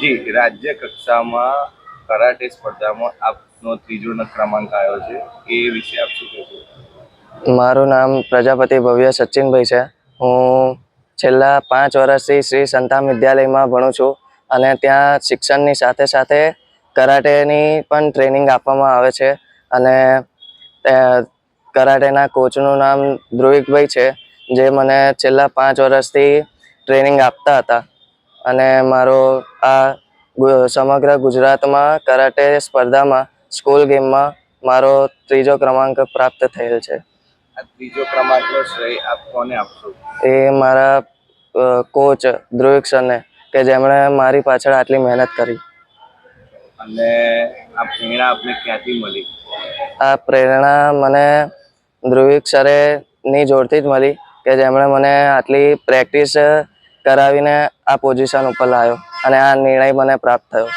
આજથી રાજ્ય કક્ષામાં કરાટે સ્પર્ધામાં આપનો ત્રીજો ક્રમાંક આવ્યો છે, એ વિશે આપ શું કહેશો? મારું નામ પ્રજાપતિ ભવ્ય સચિનભાઈ છે. હું છેલ્લા 5 વર્ષથી શ્રી સંતામ વિદ્યાલયમાં ભણું છું અને ત્યાં શિક્ષણની સાથે સાથે કરાટેની પણ ટ્રેનિંગ આપવામાં આવે છે. અને કરાટેના કોચનું નામ ધ્રુવિકભાઈ છે, જે મને છેલ્લા 5 વર્ષથી ટ્રેનિંગ આપતા હતા. અને મારો આ સમગ્ર ગુજરાતમાં કરાટે સ્પર્ધામાં સ્કૂલ ગેમમાં મારો ત્રીજો ક્રમાંક પ્રાપ્ત થયેલ છે. આ ત્રીજો ક્રમાંકનો શ્રેય આપ કોને આપશો? એ મારા કોચ ધ્રુવિક સરને, કે જેમણે મારી પાછળ આટલી મહેનત કરી. અને આ પ્રેરણા આપને ક્યાંથી મળી? આ પ્રેરણા મને ધ્રુવિક સરે ની જોડથી જ મળી, કે જેમણે મને આટલી પ્રેક્ટિસ કરાવીને આ પોઝિશન ઉપર લાવ્યો અને આ નિર્ણય મને પ્રાપ્ત થયો.